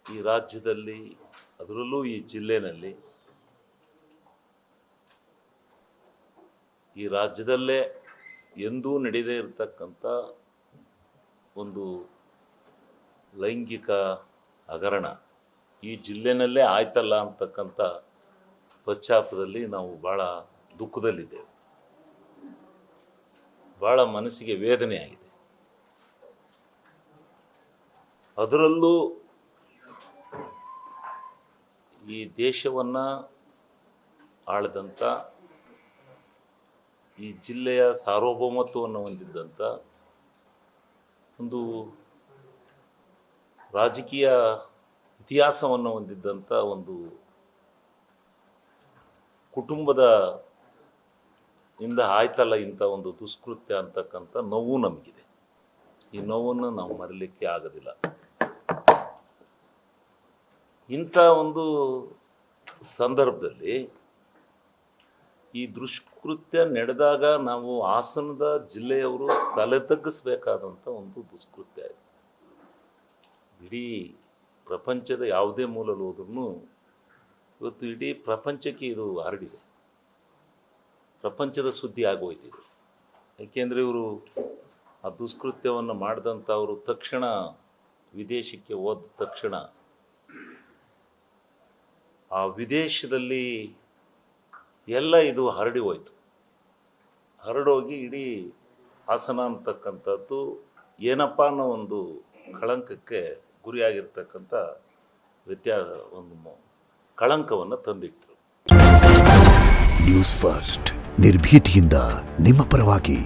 ಈ ರಾಜ್ಯದಲ್ಲಿ, ಅದರಲ್ಲೂ ಈ ಜಿಲ್ಲೆನಲ್ಲಿ, ಈ ರಾಜ್ಯದಲ್ಲೇ ಎಂದೂ ನಡೆಯದೇ ಇರತಕ್ಕಂಥ ಒಂದು ಲೈಂಗಿಕ ಹಗರಣ ಈ ಜಿಲ್ಲೆನಲ್ಲೇ ಆಯ್ತಲ್ಲ ಅಂತಕ್ಕಂಥ ಪಶ್ಚಾತ್ತಾಪದಲ್ಲಿ ನಾವು ಭಾಳ ದುಃಖದಲ್ಲಿದ್ದೇವೆ. ಭಾಳ ಮನಸ್ಸಿಗೆ ವೇದನೆ ಆಗಿದೆ. ಅದರಲ್ಲೂ ಈ ದೇಶವನ್ನು ಆಳಿದಂಥ, ಈ ಜಿಲ್ಲೆಯ ಸಾರ್ವಭೌಮತ್ವವನ್ನು ಹೊಂದಿದ್ದಂಥ ಒಂದು ರಾಜಕೀಯ ಇತಿಹಾಸವನ್ನು ಹೊಂದಿದ್ದಂಥ ಒಂದು ಕುಟುಂಬದ ಇಂದ ಆಯ್ತಲ್ಲ ಇಂಥ ಒಂದು ದುಷ್ಕೃತ್ಯ ಅಂತಕ್ಕಂಥ ನೋವು ನಮಗಿದೆ. ಈ ನೋವನ್ನು ನಾವು ಮರೀಲಿಕ್ಕೆ ಆಗೋದಿಲ್ಲ. ಇಂಥ ಒಂದು ಸಂದರ್ಭದಲ್ಲಿ ಈ ದುಷ್ಕೃತ್ಯ ನಡೆದಾಗ ನಾವು ಹಾಸನದ ಜಿಲ್ಲೆಯವರು ತಲೆ ತಗ್ಗಿಸ್ಬೇಕಾದಂಥ ಒಂದು ದುಷ್ಕೃತ್ಯ ಇದೆ. ಇಡೀ ಪ್ರಪಂಚದ ಯಾವುದೇ ಮೂಲಲ್ಲಿ ಹೋದ್ರೂ ಇವತ್ತು ಇಡೀ ಪ್ರಪಂಚಕ್ಕೆ ಇದು ಹರಡಿದೆ, ಪ್ರಪಂಚದ ಸುದ್ದಿ ಆಗೋಯ್ತಿದೆ. ಯಾಕೆಂದರೆ ಇವರು ಆ ದುಷ್ಕೃತ್ಯವನ್ನು ಮಾಡಿದಂಥವರು ತಕ್ಷಣ ವಿದೇಶಕ್ಕೆ ಹೋದ ತಕ್ಷಣ ಆ ವಿದೇಶದಲ್ಲಿ ಎಲ್ಲ ಇದು ಹರಡಿ ಹೋಯ್ತು. ಹರಡೋಗಿ ಇಡೀ ಹಾಸನ ಅಂತಕ್ಕಂಥದ್ದು ಏನಪ್ಪ ಅನ್ನೋ ಒಂದು ಕಳಂಕಕ್ಕೆ ಗುರಿಯಾಗಿರ್ತಕ್ಕಂಥ ಒಂದು ಕಳಂಕವನ್ನು ತಂದಿಟ್ಟರು. ನ್ಯೂಸ್ ಫಸ್ಟ್ ನಿರ್ಭೀತಿಯಿಂದ ನಿಮ್ಮ ಪರವಾಗಿ.